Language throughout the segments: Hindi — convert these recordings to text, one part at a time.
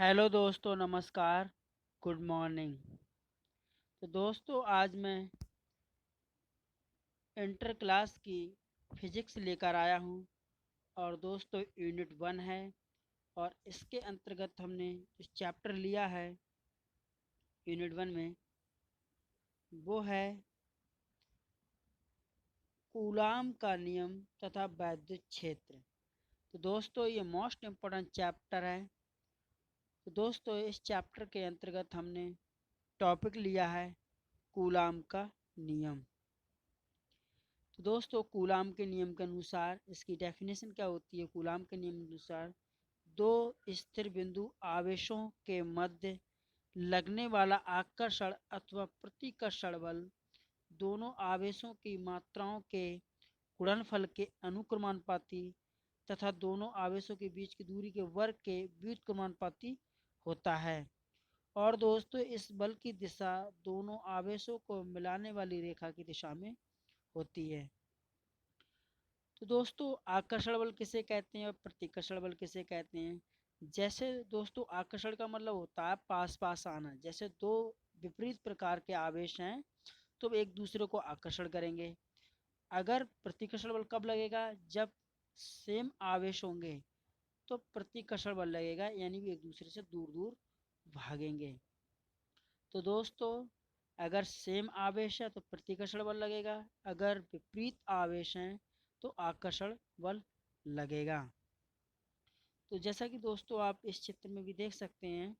हेलो दोस्तों, नमस्कार। Good morning. तो दोस्तों, आज मैं इंटर क्लास की फिजिक्स लेकर आया हूँ। और दोस्तों, यूनिट 1 है। और इसके अंतर्गत हमने जो चैप्टर लिया है यूनिट 1 में, वो है कूलाम का नियम तथा वैद्युत क्षेत्र। तो दोस्तों, ये मोस्ट इम्पोर्टेंट चैप्टर है। तो दोस्तों, इस चैप्टर के अंतर्गत हमने टॉपिक लिया है कूलाम का नियम। तो दोस्तों, कूलाम के नियम के अनुसार इसकी डेफिनेशन क्या होती है? कूलाम के नियम के अनुसार दो स्थिर बिंदु आवेशों के मध्य लगने वाला आकर्षण अथवा प्रतिकर्षण बल दोनों आवेशों की मात्राओं के गुणनफल के अनुक्रमानुपाती तथा दोनों आवेशों के बीच की दूरी के वर्ग के व्युत्क्रमानुपाती होता है। और दोस्तों, इस बल की दिशा दोनों आवेशों को मिलाने वाली रेखा की दिशा में होती है। तो दोस्तों, आकर्षण बल किसे कहते हैं और प्रतिकर्षण बल किसे कहते हैं? जैसे दोस्तों, आकर्षण का मतलब होता है पास पास आना। जैसे दो विपरीत प्रकार के आवेश हैं तो एक दूसरे को आकर्षण करेंगे। अगर प्रतिकर्षण बल कब लगेगा? जब सेम आवेश होंगे तो प्रतिकर्षण बल लगेगा, यानी भी एक दूसरे से दूर दूर भागेंगे। तो दोस्तों, अगर सेम आवेश है तो प्रतिकर्षण बल लगेगा, अगर विपरीत आवेश हैं तो आकर्षण बल लगेगा। तो जैसा कि दोस्तों आप इस चित्र में भी देख सकते हैं,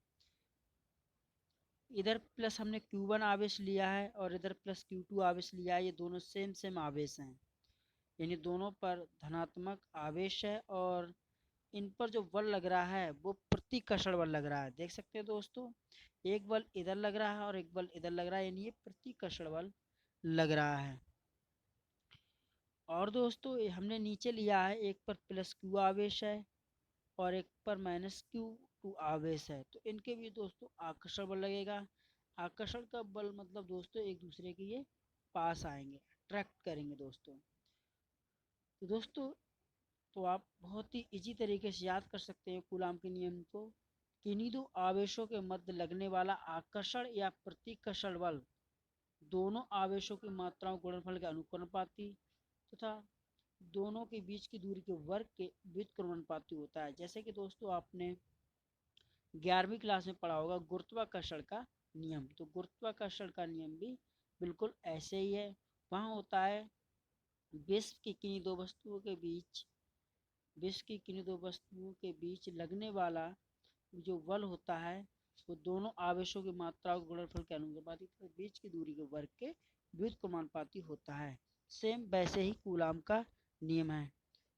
इधर प्लस हमने Q1 आवेश लिया है और इधर प्लस Q2 आवेश लिया है। ये दोनों सेम सेम आवेश हैं, यानी दोनों पर धनात्मक आवेश है। और इन पर जो बल लग रहा है वो प्रतिकर्षण बल लग रहा है। देख सकते हैं दोस्तों, एक बल इधर लग रहा है और एक बल इधर लग रहा है, यानी ये प्रतिकर्षण बल लग रहा है। और दोस्तों, ये हमने नीचे लिया है, एक पर प्लस Q आवेश है और एक पर माइनस Q2 आवेश है। तो इनके भी दोस्तों आकर्षण बल लगेगा। आकर्षण का बल मतलब दोस्तों एक दूसरे के ये पास आएंगे, अट्रैक्ट करेंगे दोस्तों। तो दोस्तों, तो आप बहुत ही इजी तरीके से याद कर सकते हैं कूलाम के नियम को। किन्हीं दो आवेशों के मध्य लगने वाला आकर्षण या प्रतिकर्षण बल दोनों आवेशों की मात्राओं गुणनफल के अनुक्रमानुपाती तथा दोनों के बीच की दूरी के वर्ग के व्युत्क्रमानुपाती होता है। जैसे कि दोस्तों आपने 11वीं क्लास में पढ़ा होगा गुरुत्वाकर्षण का नियम। तो गुरुत्वाकर्षण का नियम भी बिल्कुल ऐसे ही है। वहाँ होता है विश्व की किन्हीं दो वस्तुओं के बीच लगने वाला जो बल होता है वो दोनों आवेशों की मात्राओं के गुणनफल के अनुपाती तथा बीच की दूरी के वर्ग के व्युत्क्रमानुपाती होता है। सेम वैसे ही कूलाम का नियम है।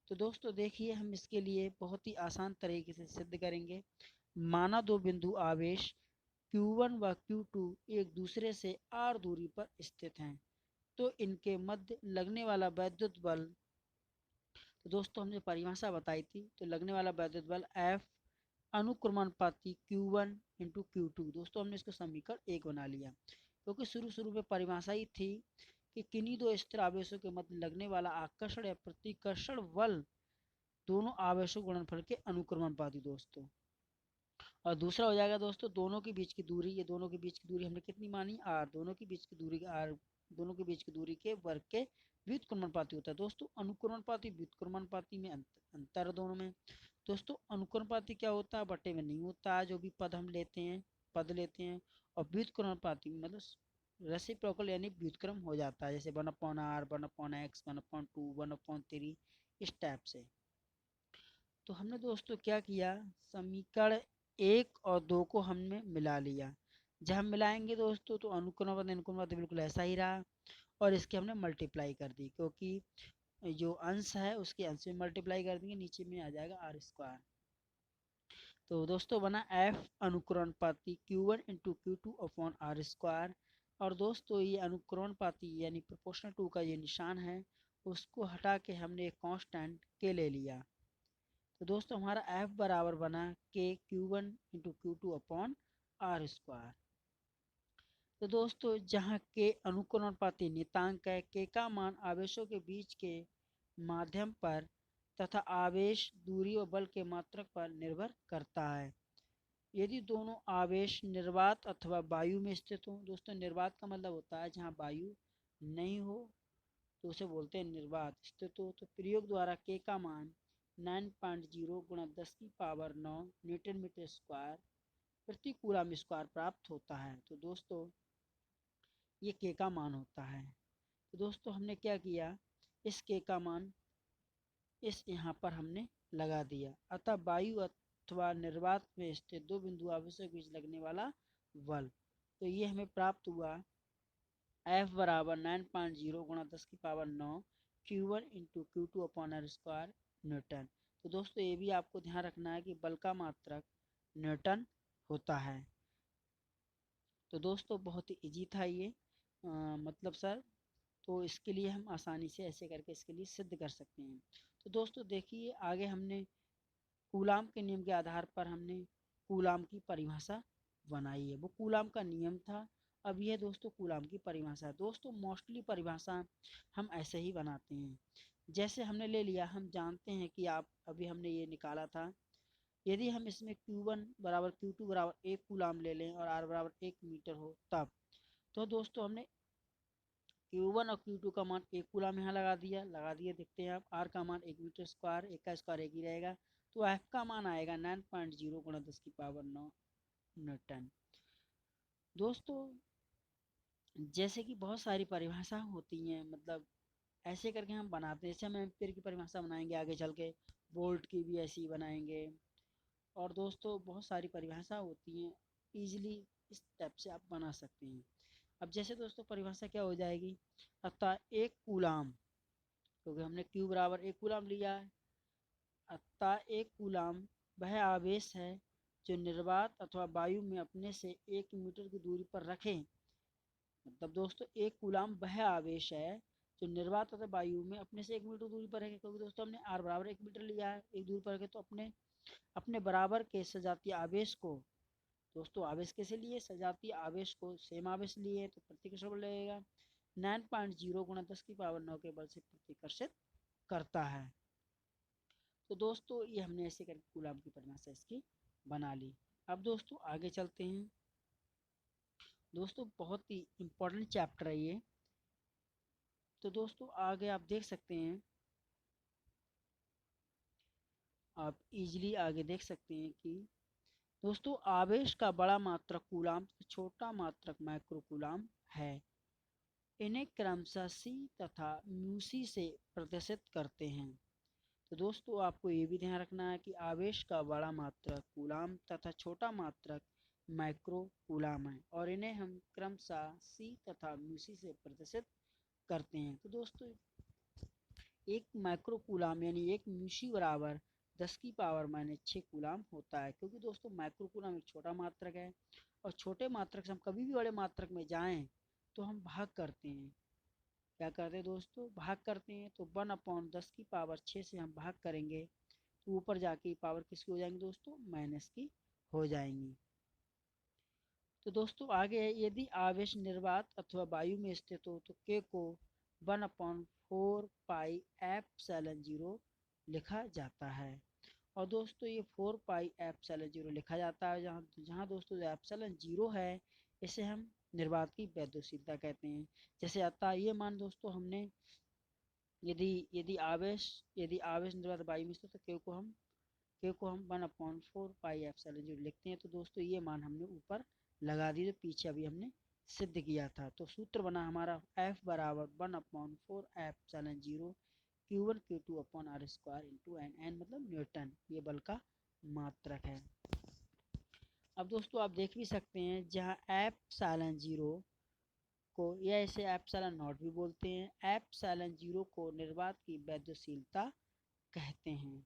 तो दोस्तों देखिए, हम इसके लिए बहुत ही आसान तरीके से सिद्ध करेंगे। माना दो बिंदु आवेश Q1 व Q2 एक दूसरे से r दूरी पर स्थित हैं, तो इनके मध्य लगने वाला वैद्युत बल, तो दोस्तों हमने परिभाषा बताई थी, तो लगने वाला वैद्युत बल F अनुक्रमानुपाती Q1 इंटू Q2। दोस्तों हमने इसको समीकरण 1 बना लिया, क्योंकि शुरू शुरू में परिभाषा ही थी कि किन्हीं दो स्थिर आवेशों के मध्य लगने वाला आकर्षण या प्रतिकर्षण बल दोनों आवेशों गुणनफल के अनुक्रमानुपाती दोस्तों। और दूसरा हो जाएगा दोस्तों दोनों के बीच की दूरी। ये दोनों के बीच की दूरी हमने कितनी मानी? r। दोनों के बीच की दूरी r, दोनों के बीच की दूरी के वर्ग के व्युत्क्रमानुपाती होता है। दोस्तों अनुक्रमानुपाती व्युत्क्रमानुपाती में अंतर है दोनों में। दोस्तों अनुक्रमानुपाती क्या होता है? बटे में नहीं होता है, जो भी पद हम लेते हैं, पद लेते हैं। और व्युत्क्रमानुपाती में मतलब रेसिप्रोकल यानी व्युत्क्रम हो जाता है, जैसे 1/r, 1/x, 1/2, 1/3, इस टाइप से। तो हमने दोस्तों क्या किया, समीकरण 1 और 2 को हमने मिला लिया। जब हम मिलाएंगे दोस्तों तो अनुक्रमानुपाती बिल्कुल ऐसा ही रहा, और इसके हमने मल्टीप्लाई कर दी, क्योंकि जो अंश है उसके अंश में मल्टीप्लाई कर देंगे, नीचे में आ जाएगा r²। तो दोस्तों बना F अनुक्रमानुपाती Q1 into Q2 upon r²। और दोस्तों ये अनुक्रमानुपाती यानी प्रोपोर्शनल टू का ये निशान है, उसको हटा के हमने एक कांस्टेंट k ले लिया। तो दोस्तों हमारा F बराबर बना k Q1 into Q2 upon r²। तो दोस्तों जहाँ k अनुक्रमानुपाती नियतांक है, k का मान आवेशों के बीच के माध्यम पर तथा आवेश दूरी व बल के मात्रक पर निर्भर करता है। यदि दोनों आवेश निर्वात अथवा वायु में स्थित हो, दोस्तों निर्वात का मतलब होता है जहाँ वायु नहीं हो तो उसे बोलते हैं निर्वात स्थित हो, तो प्रयोग द्वारा के का मान 9.0 गुणा 10 की पावर 9 न्यूटन मीटर स्क्वायर प्रति कूलम स्क्वायर प्राप्त होता है। तो दोस्तों ये के का मान होता है। तो दोस्तों हमने क्या किया, इस के का मान इस यहाँ पर हमने लगा दिया। अतः वायु अथवा निर्वात में स्थित दो बिंदु आवेशों के बीच लगने वाला बल, तो ये हमें प्राप्त हुआ F बराबर 9.0 गुणा 10 की power 9 Q1 into Q2 upon r square newton. तो दोस्तों ये भी आपको ध्यान रखना है कि बल का मात्रक न्यूटन होता है। तो दोस्तों बहुत ही इजी था ये मतलब सर, तो इसके लिए हम आसानी से ऐसे करके इसके लिए सिद्ध कर सकते हैं। तो दोस्तों देखिए आगे हमने कूलाम के नियम के आधार पर हमने कूलाम की परिभाषा बनाई है, वो कूलाम का नियम था। अब यह दोस्तों कूलाम की परिभाषा है। दोस्तों मोस्टली परिभाषा हम ऐसे ही बनाते हैं, जैसे हमने ले लिया, हम जानते हैं कि आप अभी हमने ये निकाला था, यदि हम इसमें Q1 बराबर Q2 बराबर 1 कूलाम ले लें और R बराबर 1 मीटर हो तब, तो दोस्तों हमने Q1 और Q2 का मान 1 कूलम यहाँ लगा दिया देखते हैं आप। R का मान 1 मीटर स्क्वायर, 1 का स्क्वायर 1 ही रहेगा, तो F का मान आएगा 9.0 गुणा 10 की पावर 9 न्यूटन। दोस्तों जैसे कि बहुत सारी परिभाषा होती हैं, मतलब ऐसे करके हम बनाते हैं, जैसे हम एम्पीयर की परिभाषा बनाएंगे आगे चल के, वोल्ट की भी ऐसी बनाएंगे, और दोस्तों बहुत सारी परिभाषा होती हैं, इजीली इस टाइप से आप बना सकते हैं। अब जैसे दोस्तों परिभाषा क्या हो जाएगी, अतः एक कूलाम, क्योंकि हमने Q बराबर 1 कूलाम लिया है, अतः 1 कूलाम वह आवेश है जो निर्वात अथवा वायु में अपने से 1 मीटर की दूरी पर रखें। मतलब दोस्तों 1 कूलाम वह आवेश है जो निर्वात तथा वायु में अपने से 1 मीटर दूरी पर है, क्योंकि दोस्तों हमने R बराबर 1 मीटर लिया है, एक दूरी पर है, तो अपने अपने बराबर के सजातीय आवेश को, दोस्तों आवेश कैसे लिए, सजातीय आवेश को सेम आवेश लिए तो प्रतिकर्षण बल लगेगा 9.0 गुणा 10 की पावर 9 के बल से प्रतिकर्षित करता है। तो दोस्तों ये हमने ऐसे करके कूलाम की परिभाषा इसकी बना ली। अब दोस्तों आगे चलते हैं। दोस्तों बहुत ही इम्पोर्टेंट चैप्टर है ये। तो दोस्तों आगे आप देख सकते हैं, आप इजीली आगे देख सकते हैं कि दोस्तों आवेश का बड़ा मात्रक कूलाम, छोटा मात्रक माइक्रो कूलाम है। इन्हें क्रमशः C तथा म्यूसी से प्रदर्शित करते हैं। तो दोस्तों आपको ये भी ध्यान रखना है कि आवेश का बड़ा मात्रक कूलाम तथा छोटा मात्रक माइक्रो कूलाम है, और इन्हें हम क्रमशः C तथा म्यूसी से प्रदर्शित करते हैं। तो दोस्तों एक माइक्रो कूलाम यानी एक म्यूसी बराबर 10 की पावर -6 कूलाम होता है, क्योंकि दोस्तों माइक्रो कूलाम एक छोटा मात्रक है, और छोटे मात्रक से हम कभी भी बड़े मात्रक में जाएं तो हम भाग करते हैं। क्या करते हैं दोस्तों, भाग करते हैं, तो 1/10 की पावर 6 से हम भाग करेंगे तो ऊपर जाके पावर किसकी हो जाएंगी दोस्तों, माइनस की हो जाएंगी। तो दोस्तों आगे है, यदि आवेश निर्वात अथवा वायु में स्थित हो तो के को 1/4 पाई एप्सिलॉन 0 लिखा जाता है। और दोस्तों ये 4 पाई एप्सिलॉन 0 लिखा जाता है, जहाँ जहाँ दोस्तों एप्सिलॉन 0 है इसे हम निर्वात की वैद्युशीलता कहते हैं। जैसे अतः ये मान दोस्तों हमने, यदि यदि आवेश निर्वात वायु में स्थित तो के को हम 1/4 पाई एप्सिलॉन 0 लिखते हैं। तो दोस्तों ये मान हमने ऊपर लगा दिए, तो पीछे अभी हमने सिद्ध किया था। तो सूत्र बना हमारा F बराबर 1/4 epsilon 0 Q1 Q2 upon r square into n, n मतलब न्यूटन, ये बल का मात्रक है। अब दोस्तों आप देख भी सकते हैं, जहाँ एप्सिलॉन 0 को या इसे एप्सिलॉन नॉट भी बोलते हैं, एप्सिलॉन 0 को निर्वात की वैद्युशीलता कहते हैं।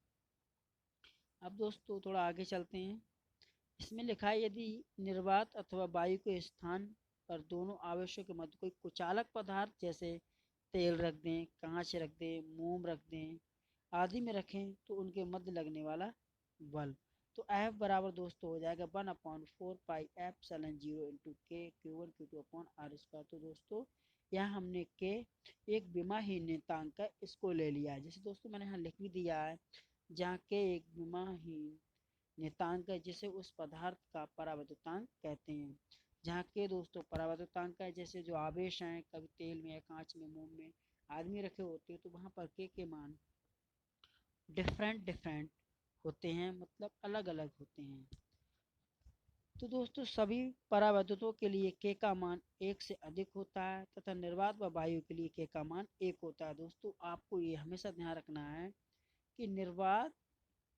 अब दोस्तों थोड़ा आगे चलते हैं। इसमें लिखा है, यदि निर्वात अथवा वायु के स्थान पर दोनों आवेशों के मध्य कोई कुचालक पदार्थ जैसे तेल रख दें, कांच रख दें, मोम रख दें आदि में रखें तो उनके मध्य लगने वाला बल, तो F बराबर दोस्तों हो जाएगा 1/4 पाई एप्सिलॉन 0 इंटू के Q1 Q2 upon r square. तो दोस्तों यहाँ हमने के एक विमाहीन नियतांक है, इसको ले लिया है। जैसे दोस्तों मैंने यहाँ लिख भी दिया है, जहाँ के एक विमाहीन नियतांक है जिसे उस पदार्थ का परावर्तनांक कहते हैं। जहाँ के दोस्तों परावर्तनांक है, जैसे जो आवेश हैं कभी तेल में या कांच में मोम में आदमी रखे होते हैं, तो वहाँ पर के मान डिफरेंट होते हैं, मतलब अलग अलग होते हैं। तो दोस्तों सभी परावर्तकों के लिए के का मान 1 से अधिक होता है तथा निर्वात व वायु के लिए के का मान 1 होता है। दोस्तों आपको ये हमेशा ध्यान रखना है कि निर्वात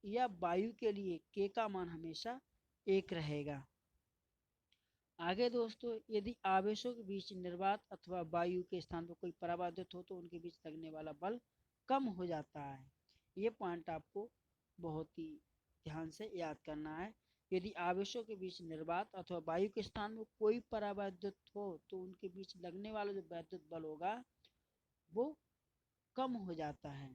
या वायु के लिए के का मान हमेशा 1 रहेगा। आगे दोस्तों, यदि आवेशों के बीच निर्वात अथवा वायु के स्थान पर कोई परावर्तित हो तो उनके बीच लगने वाला बल कम हो जाता है। ये पॉइंट आपको बहुत ही ध्यान से याद करना है। यदि आवेशों के बीच निर्वात अथवा वायु के स्थान में कोई परावर्तित हो तो उनके बीच लगने वाला जो वैद्युत बल होगा वो कम हो जाता है।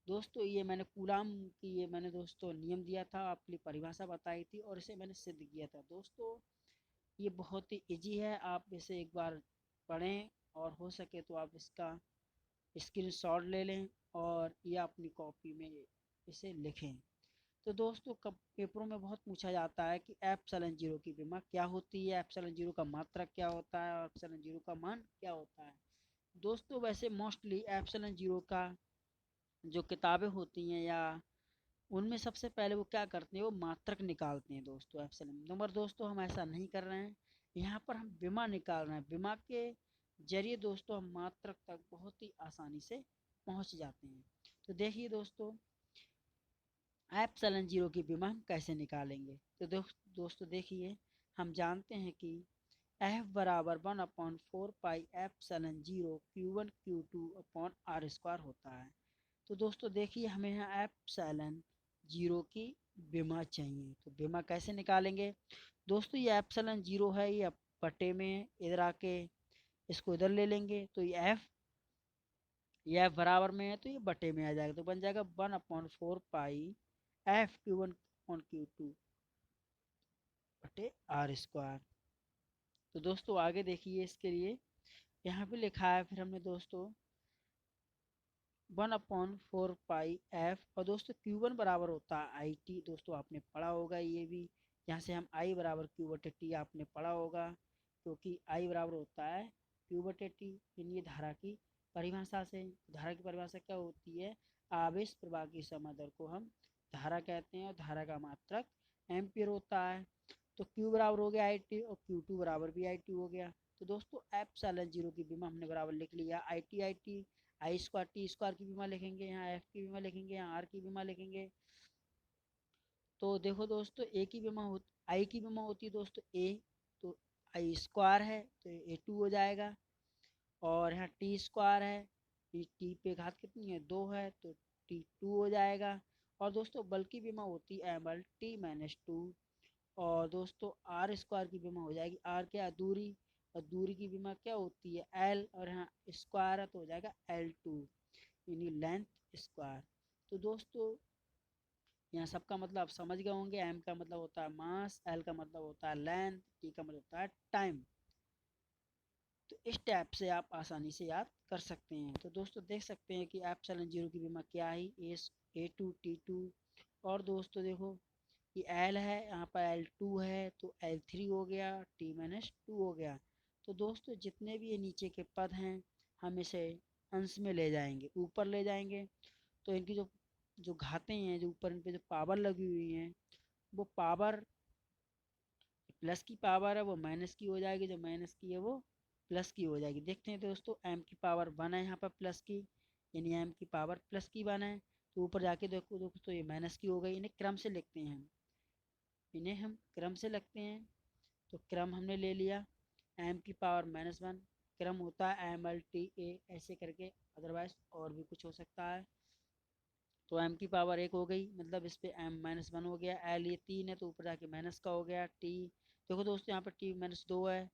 दोस्तों ये मैंने कूलाम की ये मैंने दोस्तों नियम दिया था, आपके लिए परिभाषा बताई थी और इसे मैंने सिद्ध किया था। दोस्तों ये बहुत ही इजी है, आप इसे एक बार पढ़ें और हो सके तो आप इसका स्क्रीनशॉट ले लें और या अपनी कॉपी में इसे लिखें। तो दोस्तों कब पेपरों में बहुत पूछा जाता है कि एप्सिलॉन जीरो की विमा क्या होती है, एप्सिलॉन जीरो का मात्रक क्या होता है और एप्सिलॉन जीरो का मान क्या होता है। दोस्तों वैसे मोस्टली एप्सिलॉन जीरो का जो किताबें होती हैं या उनमें सबसे पहले वो क्या करते हैं, वो मात्रक निकालते हैं दोस्तों एप्सिलॉन। नंबर दोस्तों हम ऐसा नहीं कर रहे हैं, यहाँ पर हम विमा निकाल रहे हैं। विमा के जरिए दोस्तों हम मात्रक तक बहुत ही आसानी से पहुँच जाते हैं। तो देखिए दोस्तों एप्सिलॉन जीरो की विमा हम कैसे निकालेंगे। तो दोस्तों देखिए हम जानते हैं कि F बराबर 1/4 pi epsilon zero Q1 Q2 upon R square होता है। तो दोस्तों देखिए हमें यहाँ एप्सिलॉन जीरो की विमा चाहिए, तो विमा कैसे निकालेंगे। दोस्तों ये एप्सिलॉन जीरो है, ये बटे में इधर आके इसको इधर ले लेंगे, तो ये F बराबर में है तो ये बटे में आ जाएगा, तो बन जाएगा 1/4 पाई F Q1/Q2 बटे R स्क्वायर। तो दोस्तों आगे देखिए इसके लिए यहाँ पे लिखा है फिर हमने दोस्तों 1/4 पाई F, और दोस्तों Q1 बराबर होता है IT। दोस्तों आपने पढ़ा होगा ये भी, यहाँ से हम I बराबर Q बटे T आपने पढ़ा होगा, क्योंकि I बराबर होता है Q बटे T। इन ये धारा की परिभाषा से, धारा की परिभाषा क्या होती है, आवेश प्रवाह की समय दर को हम धारा कहते हैं और धारा का मात्रक एम्पियर होता है। तो Q बराबर हो गया IT और Q2 बराबर भी IT हो गया। तो दोस्तों एप्सिलॉन जीरो की विमा हमने बराबर लिख लिया IT I square T square की बीमा लिखेंगे, यहाँ एफ की बीमा लिखेंगे, यहाँ आर की बीमा लिखेंगे। तो देखो दोस्तों ए की बीमा हो आई की बीमा होती है दोस्तों ए, तो आई स्क्वायर है तो A2 हो जाएगा, और यहाँ टी स्क्वायर है, टी पे घात कितनी है 2 है तो T2 हो जाएगा। और दोस्तों बल की बीमा होती है ML T-2, और दोस्तों आर स्क्वायर की बीमा हो जाएगी, आर क्या दूरी, और दूरी की बीमा क्या होती है एल, और यहाँ स्क्वायर है तो हो जाएगा L2 यानी लेंथ स्क्वायर। तो दोस्तों यहाँ सबका मतलब आप समझ गए होंगे, एम का मतलब होता है मास, एल का मतलब होता है लेंथ, टी का मतलब होता है टाइम। तो इस टाइप से आप आसानी से याद कर सकते हैं। तो दोस्तों देख सकते हैं कि एप्सिलॉन जीरो की बीमा क्या है, A2 T2। और दोस्तों देखो ये एल है, यहाँ पर L2 है तो L3 हो गया, T-2 हो गया। तो दोस्तों जितने भी ये नीचे के पद हैं हम इसे अंश में ले जाएंगे, ऊपर ले जाएंगे, तो इनकी जो जो घातें हैं, जो ऊपर इन पे जो पावर लगी हुई हैं, वो पावर प्लस की पावर है वो माइनस की हो जाएगी, जो माइनस की है वो प्लस की हो जाएगी। देखते हैं दोस्तों एम की पावर 1 है यहाँ पर प्लस की, यानी एम की पावर प्लस की 1 है, तो ऊपर जाके देखो दोस्तों ये माइनस की हो गई। इन्हें क्रम से लिखते हैं हम, इन्हें हम क्रम से लिखते हैं। तो क्रम हमने ले लिया, एम की पावर -1, क्रम होता है MLTA ऐसे करके, अदरवाइज और भी कुछ हो सकता है। तो एम की पावर 1 हो गई, मतलब इस पे M-1 हो गया, एल ये 3 है तो ऊपर जाके माइनस का हो गया, टी देखो दोस्तों यहाँ पर T-2 है,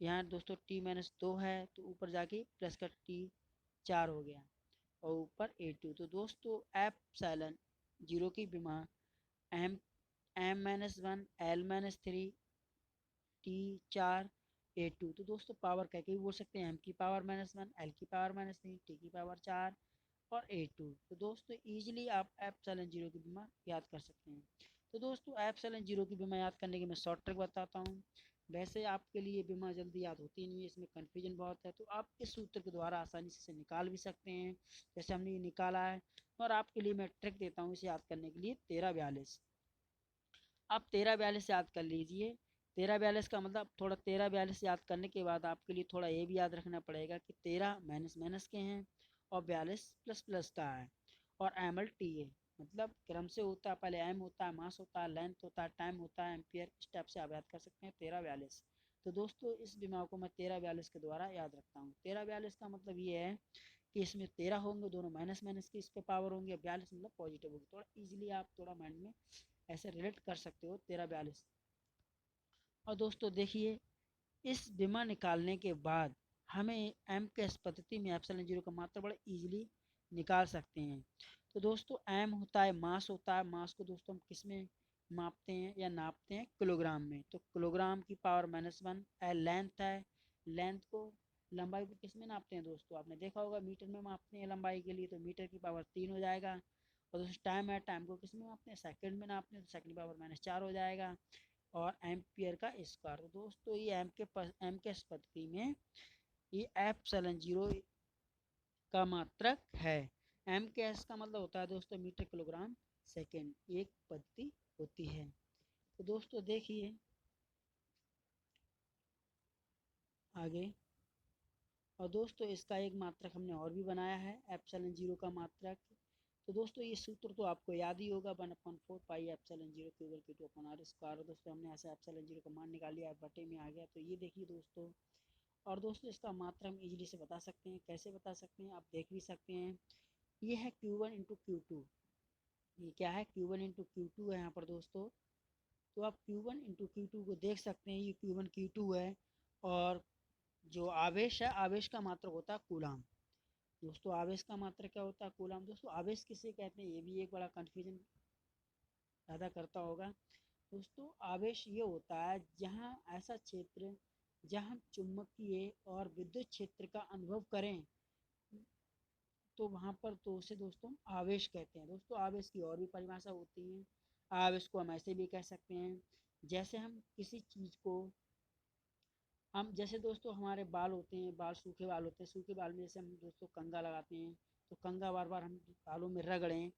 यहाँ दोस्तों T-2 है तो ऊपर जाके प्लस का T4 हो गया, और ऊपर A2। तो दोस्तों एप्सिलॉन जीरो की विमा M-1 L-3 T4 A2। तो दोस्तों पावर कह के भी बोल सकते हैं, एम की पावर -1, एल की पावर -3, टी की पावर 4, और A2। तो दोस्तों इजीली आप एप्सिलॉन जीरो की विमा याद कर सकते हैं। तो दोस्तों एप्सिलॉन जीरो की विमा याद करने की मैं शॉर्ट ट्रिक बताता हूँ। वैसे आपके लिए विमा जल्दी याद होती नहीं है, इसमें कन्फ्यूजन बहुत है, तो आप इस सूत्र के द्वारा आसानी से इसे निकाल भी सकते हैं, जैसे हमने ये निकाला है। और आपके लिए मैं ट्रिक देता हूँ इसे याद करने के लिए, 1342। आप 1342 याद कर लीजिए। 1342 का मतलब थोड़ा 1342 याद करने के बाद आपके लिए थोड़ा ये भी याद रखना पड़ेगा कि 13 माइनस माइनस के हैं और 42 प्लस प्लस का है। और एम एल टी ए मतलब क्रम से होता है, पहले एम होता है, मास होता है, लेंथ होता है, टाइम होता है, एम्पियर, स्टेप से आप याद कर सकते हैं 1342। तो दोस्तों इस बीमा को मैं 1342 के द्वारा याद रखता हूँ। 1342 का मतलब ये है कि इसमें 13 होंगे, दोनों माइनस माइनस की इस पे पावर होंगे, 42 मतलब पॉजिटिव होगी। थोड़ा इजीली आप थोड़ा माइंड में ऐसे रिलेट कर सकते हो 1342। और दोस्तों देखिए, इस बीमा निकालने के बाद हमें एम के इस पद्धति में एप्सिलॉन जीरो का मात्रा बड़ा इजीली निकाल सकते हैं। तो दोस्तों एम होता है मास होता है, मास को दोस्तों हम किस में मापते हैं या नापते हैं, किलोग्राम में। तो किलोग्राम की पावर -1। लेंथ है, लेंथ को लंबाई को किस में नापते हैं दोस्तों, आपने देखा होगा मीटर में मापते हैं लंबाई के लिए, तो मीटर की पावर 3 हो जाएगा। और दोस्तों टाइम है, टाइम को किस में मापते हैं, सेकंड में नापते हैं, तो सेकंड की पावर -4 हो जाएगा। और एम्पियर का स्क्वायर। तो दोस्तों ये एम के पद्धति में ये एप्सिलॉन जीरो का मात्रक है। एम के एस का मतलब होता है दोस्तों मीटर किलोग्राम सेकेंड, एक पद्धति होती है। तो दोस्तों देखिए आगे। और दोस्तों इसका एक मात्रक हमने और भी बनाया है, एप्सिलॉन जीरो का मात्रक। तो दोस्तों ये सूत्र तो आपको याद ही होगा, 1/4 पाई एप्सिलॉन जीरो क्यूबल के टू अपन आर स्क्वायर। दोस्तों हमने ऐसे एप्सिलॉन जीरो का मान निकाल लिया, बटे में आ गया। तो ये देखिए दोस्तों, और दोस्तों इसका मात्रा हम इजीली से बता सकते हैं। कैसे बता सकते हैं, आप देख भी सकते हैं। ये है Q1 इंटू Q2। ये क्या है, Q1 इंटू Q2 है यहाँ पर दोस्तों। तो आप Q1 इंटू Q2 को देख सकते हैं, ये Q1 Q2 है। और जो आवेश है, आवेश का मात्रक होता है कूलाम। दोस्तों आवेश का मात्रक क्या होता है, कूलाम। दोस्तों आवेश किसे कहते हैं, ये भी एक बड़ा कन्फ्यूजन पैदा करता होगा। दोस्तों आवेश ये होता है जहाँ ऐसा क्षेत्र जहाँ चुंबकीय और विद्युत क्षेत्र का अनुभव करें, तो वहाँ पर तो उसे दोस्तों आवेश कहते हैं। दोस्तों आवेश की और भी परिभाषा होती है। आवेश को हम ऐसे भी कह सकते हैं, जैसे हम किसी चीज़ को, हम जैसे दोस्तों हमारे बाल होते हैं, बाल सूखे बाल होते हैं, सूखे बाल में जैसे हम दोस्तों कंघा लगाते हैं, तो कंघा बार बार हम बालों में रगड़ें,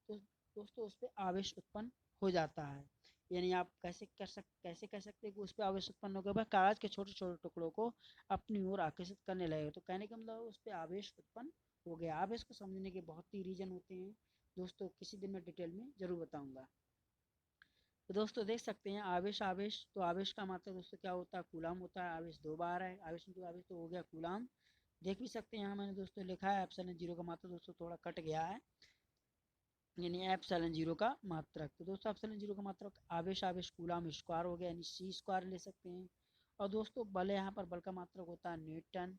तो दोस्तों उस पर आवेश उत्पन्न हो जाता है। यानी आप कैसे कह सकते हैं कि उस पर आवेश उत्पन्न होगा, भाई कागज के छोटे छोटे टुकड़ों को अपनी ओर आकर्षित करने लगेगा। तो कहने का मतलब उस पर आवेश उत्पन्न हो गया। आवेश को समझने के बहुत ही रीजन होते हैं दोस्तों, किसी दिन मैं डिटेल में जरूर बताऊंगा। तो दोस्तों देख सकते हैं आवेश, आवेश तो आवेश का मात्रा दोस्तों क्या होता है, कूलाम होता है। आवेश दो बार है, आवेश इंटू आवेश तो हो गया कूलाम। देख भी सकते हैं यहाँ मैंने दोस्तों लिखा है एप्सिलॉन जीरो का मात्रा दोस्तों थोड़ा कट गया है, यानी एप्सिलॉन जीरो का मात्रक। तो दोस्तों एप्सिलॉन जीरो का मात्रक आवेश, आवेश कूलाम स्क्वायर हो गया, यानी सी स्क्वायर ले सकते हैं। और दोस्तों बल है, यहाँ पर बल का मात्रक होता है न्यूटन।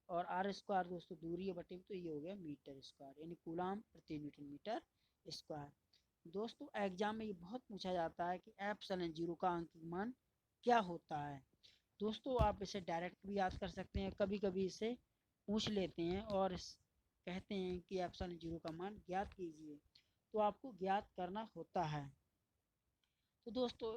और आर स्क्वायर दोस्तों दूरी है बटे, तो ये हो गया मीटर स्क्वायर, यानी कूलाम प्रति न्यूटन मीटर स्क्वायर। दोस्तों एग्जाम में ये बहुत पूछा जाता है कि एप्सिलॉन जीरो का अंकित मान क्या होता है। दोस्तों आप इसे डायरेक्ट भी याद कर सकते हैं, कभी कभी इसे पूछ लेते हैं और कहते हैं कि एप्सिलॉन जीरो का मान ज्ञात कीजिए, तो आपको ज्ञात करना होता है। तो दोस्तों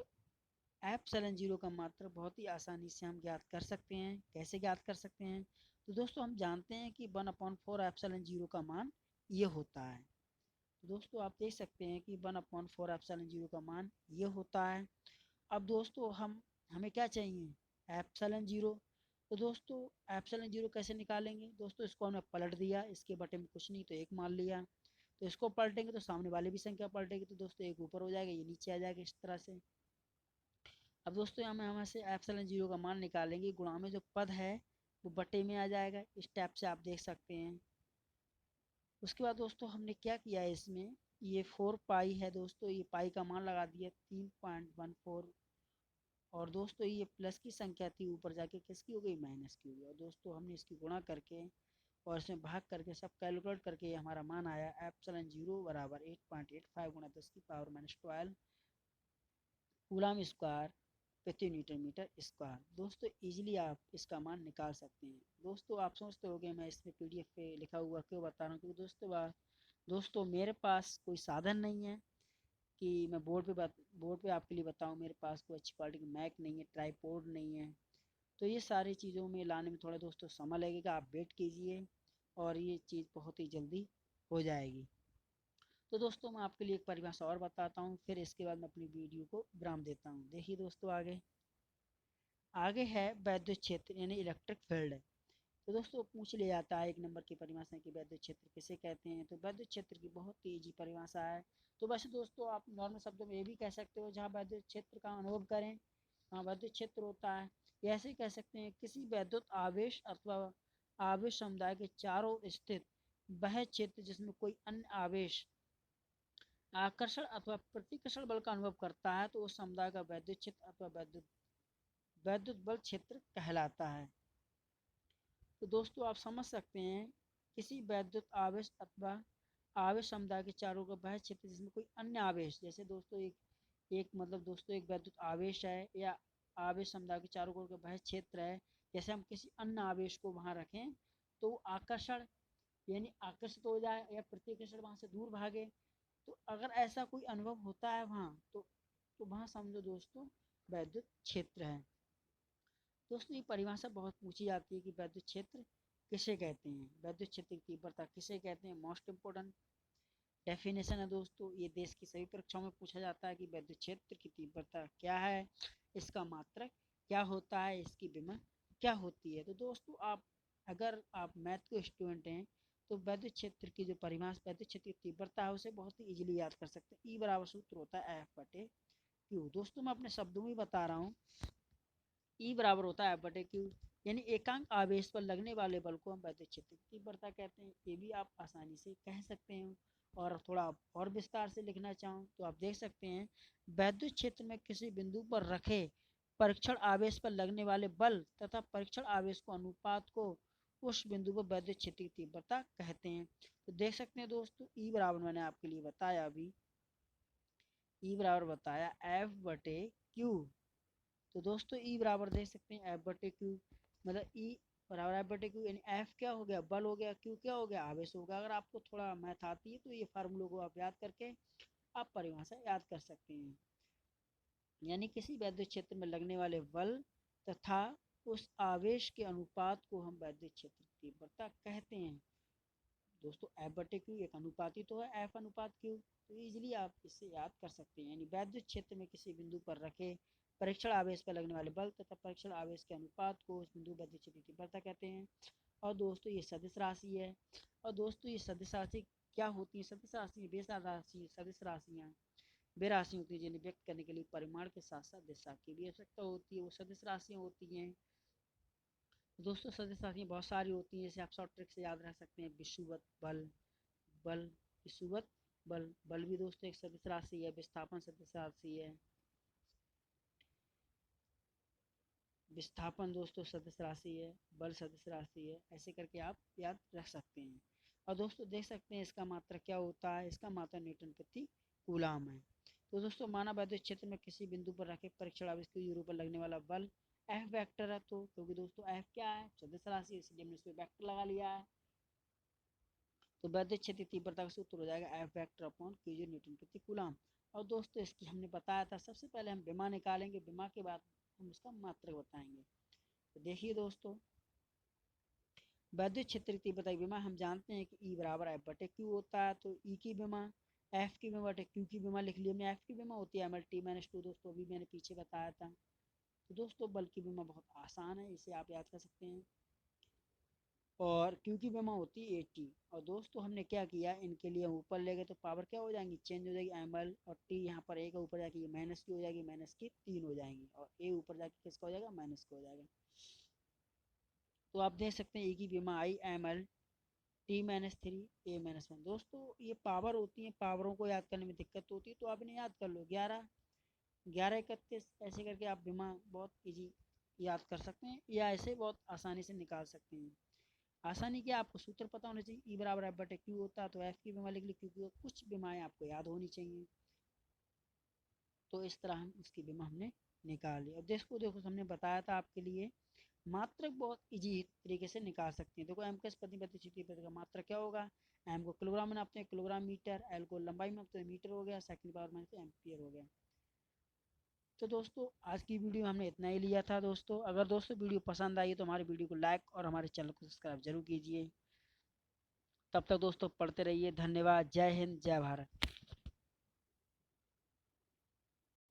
एप्सिलॉन जीरो का मात्रा बहुत ही आसानी से हम ज्ञात कर सकते हैं। कैसे ज्ञात कर सकते हैं, तो दोस्तों हम जानते हैं कि 1/4 एप्सिलॉन जीरो का मान ये होता है। दोस्तों आप देख सकते हैं कि 1/4 एप्सिलॉन जीरो का मान ये होता है। अब दोस्तों हमें क्या चाहिए, एप्सिलॉन जीरो। तो दोस्तों एप्सिलॉन जीरो कैसे निकालेंगे, दोस्तों इसको हमने पलट दिया, इसके बटे में कुछ नहीं तो एक मान लिया। तो इसको पलटेंगे तो सामने वाले भी संख्या पलटेगी, तो दोस्तों एक ऊपर हो जाएगा, ये नीचे आ जाएगा, इस तरह से। अब दोस्तों हम से एप्सिलॉन जीरो का मान निकालेंगे, गुणा में जो पद है वो बटे में आ जाएगा, इस टाइप से आप देख सकते हैं। उसके बाद दोस्तों हमने क्या किया है इसमें, ये 4 पाई है दोस्तों, ये पाई का मान लगा दिया 3.14। और दोस्तों ये प्लस की संख्या थी, ऊपर जाके किसकी हो गई, माइनस की हो गई। और दोस्तों हमने इसकी गुणा करके और इसमें भाग करके सब कैलकुलेट करके ये हमारा मान आया एप्सिलॉन जीरो बराबर 8.85 गुणा 10⁻12 कूलम स्क्वायर प्रति न्यूटन मीटर स्क्वायर। दोस्तों इजीली आप इसका मान निकाल सकते हैं। दोस्तों आप सोचते होंगे मैं इसमें PDF पे लिखा हुआ क्यों बता रहा हूँ, क्योंकि दोस्तों दोस्तों मेरे पास कोई साधन नहीं है कि मैं बोर्ड पे आपके लिए बताऊं। मेरे पास कोई अच्छी क्वालिटी की मैक नहीं है, ट्राईपोड नहीं है। तो ये सारी चीज़ों में लाने में थोड़ा दोस्तों समय लगेगा, आप वेट कीजिए और ये चीज़ बहुत ही जल्दी हो जाएगी। तो दोस्तों मैं आपके लिए एक परिभाषा और बताता हूँ, फिर इसके बाद मैं अपनी वीडियो को विराम देता हूँ। देखिए दोस्तों, आगे आगे है वैद्युत क्षेत्र यानी इलेक्ट्रिक फील्ड। तो दोस्तों पूछ लिया जाता है एक नंबर की परिभाषा की वैद्युत क्षेत्र किसे कहते हैं। तो वैद्युत क्षेत्र की बहुत ही ईजी परिभाषा है। तो वैसे दोस्तों आप नॉर्मल शब्दों में ये भी कह सकते हो जहाँ वैद्युत क्षेत्र का अनुभव करें, हाँ वैद्युत क्षेत्र होता है। या ऐसे ही कह सकते हैं किसी वैद्युत आवेश अथवा आवेश समुदाय के चारों स्थित वह क्षेत्र जिसमें कोई अन्य आवेश आकर्षण अथवा प्रतिकर्षण बल का अनुभव करता है, तो उस समुदाय का वैद्युत क्षेत्र अथवा वैद्युत बल क्षेत्र कहलाता है। तो दोस्तों आप समझ सकते हैं किसी वैद्युत आवेश अथवा आवेश समुदाय के चारों का वह क्षेत्र जिसमें कोई अन्य आवेश, जैसे दोस्तों एक एक मतलब दोस्तों एक वैद्युत आवेश है या आवेश समुदाय के चारों ओर का वह क्षेत्र है। जैसे हम किसी अन्य आवेश को वहां रखें तो आकर्षण यानी आकर्षित हो जाए या प्रतिकर्षण वहां से दूर भागे। तो अगर ऐसा कोई अनुभव होता है वहां तो वहां समझो दोस्तों वैद्युत क्षेत्र है। दोस्तों ये परिभाषा बहुत पूछी जाती है कि वैद्युत क्षेत्र किसे कहते हैं, वैद्युत क्षेत्र की तीव्रता किसे कहते हैं। मोस्ट इम्पोर्टेंट डेफिनेशन है दोस्तों, ये देश की सभी परीक्षाओं में पूछा जाता है कि वैद्युत क्षेत्र की तीव्रता क्या है, इसका मात्रक क्या होता है, इसकी विमा क्या होती है। तो दोस्तों आप अगर आप मैथ के स्टूडेंट हैं तो वैद्युत क्षेत्र की जो परिभाषा वैद्युत क्षेत्र की तीव्रता है उसे बहुत ही इजीली याद कर सकते हैं। ई बराबर सूत्र होता है एफ बटे क्यू। दोस्तों मैं अपने शब्दों में बता रहा हूँ, ई बराबर होता है एफ बटे क्यू, यानी एकांक आवेश पर लगने वाले बल को हम वैद्युत क्षेत्र की तीव्रता कहते हैं। ये भी आप आसानी से कह सकते हैं। और थोड़ा और विस्तार से लिखना चाहूँ तो आप देख सकते हैं वैद्युत क्षेत्र में किसी बिंदु पर रखे परीक्षण आवेश पर लगने वाले बल तथा परीक्षण आवेश को अनुपात को उस बिंदु पर वैद्युत क्षेत्र की तीव्रता कहते हैं। तो देख सकते हैं दोस्तों ई बराबर मैंने आपके लिए बताया अभी, ई बराबर बताया एफ बटे क्यू। तो दोस्तों ई बराबर देख सकते हैं एफ बटे क्यू, मतलब ई बराबर एफ बटे क्यू, यानी एफ क्या हो गया बल हो गया, क्यू क्या हो गया आवेश होगा। अगर आपको थोड़ा मैथ आती है तो ये फार्मूलों को आप याद करके आप परिभाषा याद कर सकते हैं। यानी किसी वैद्युत क्षेत्र में लगने वाले बल तथा उस आवेश के अनुपात को हम वैद्युत क्षेत्र की तीव्रता कहते हैं। दोस्तों एफ बटे क्यू एक अनुपाती तो है एफ अनुपात क्यू, तो इजीली आप इससे याद कर सकते हैं। यानी वैद्युत क्षेत्र में किसी बिंदु पर रखे परीक्षण आवेश पर लगने वाले बल तथा परीक्षण आवेश के अनुपात को उस बिंदु वैद्युत क्षेत्र की तीव्रता कहते हैं। और दोस्तों ये सदिश राशि है। और दोस्तों ये सदिश राशि क्या होती है, सदिश राशि बेसार राशि सदिश राशियाँ वे राशि होती है जिन्हें व्यक्त करने के लिए परिमाण के साथ साथ दिशा की भी आवश्यकता होती है, वो सदिश राशियाँ होती हैं। दोस्तों सदिश राशियाँ बहुत सारी होती हैं, जैसे आप शॉर्ट ट्रिक से याद रख सकते हैं विषुवत बल, बल विषुवत बल, बल भी दोस्तों एक सदिश राशि है। विस्थापन सदिश राशि है, विस्थापन दोस्तों सदिश राशि है, बल सदिश राशि है। ऐसे करके आप याद रख सकते हैं। और दोस्तों देख सकते हैं इसका मात्रक क्या होता है, इसका मात्रक न्यूटन प्रति कूलम है। तो दोस्तों माना वैद्युत क्षेत्र में किसी बिंदु पर रखे परीक्षण आवेश के यूरो पर लगने वाला बल एफ वेक्टर है। तो क्योंकि दोस्तों एफ क्या है सदिश राशि, इसलिए हमने इसमें वेक्टर लगा लिया है। तो वैद्युत क्षेत्र की तीव्रता का सूत्र हो जाएगा एफ वेक्टर अपॉन क्यू जी न्यूटन प्रति कूलम। और दोस्तों इसकी हमने बताया था सबसे पहले हम विमा निकालेंगे, विमा के बाद हम उसका मात्रक बताएंगे। तो देखिए दोस्तों वैद्युत क्षेत्र की तीव्रता की विमा हम जानते हैं कि ई बराबर एफ बटे क्यू होता है। तो ई की विमा एफ की विमा बटे क्यू की विमा लिख लिया हमने। एफ की विमा होती है M L T minus two, दोस्तों अभी मैंने पीछे बताया था। तो दोस्तों बल की विमा बहुत आसान है, इसे आप याद कर सकते हैं। और क्यू की विमा होती है 80। और दोस्तों हमने क्या किया इनके लिए ऊपर ले गए तो पावर क्या हो जाएंगी चेंज हो जाएगी, एम एल और टी यहाँ पर ए का ऊपर जाके ये माइनस की हो जाएगी, माइनस की 3 हो जाएंगी और ए ऊपर जाके किसका हो जाएगा माइनस का हो जाएगा। तो आप देख सकते हैं ए की विमा I am L T minus three A minus one. दोस्तों ये पावर होती है, पावरों को याद करने में दिक्कत होती है तो आप इन्हें याद कर लो 11 11 31 ऐसे करके आप विमा बहुत इजी याद कर सकते हैं या ऐसे बहुत आसानी से निकाल सकते हैं। आसानी क्या आपको सूत्र पता होना चाहिए, ई बराबर एफ बटे क्यू होता है तो एफ की विमा लिख ली, क्योंकि कुछ विमाएँ आपको याद होनी चाहिए। तो इस तरह हम इसकी विमा हमने निकाल ली। अब देखो देखो हमने बताया था आपके लिए मात्रक बहुत इजी तरीके से निकाल सकते हैं। देखो एम का प्रति प्रतिशत का मात्रक क्या होगा, एम को किलोग्राम में नापते हैं किलोग्राम मीटर, एल को लंबाई में नापते हैं मीटर हो गया, सेकंड पावर माइनस एम्पियर हो गया। तो दोस्तों आज की वीडियो में हमने इतना ही लिया था दोस्तों। अगर दोस्तों वीडियो पसंद आई तो हमारी वीडियो को लाइक और हमारे चैनल को सब्सक्राइब जरूर कीजिए। तब तक दोस्तों पढ़ते रहिए। धन्यवाद। जय हिंद, जय भारत।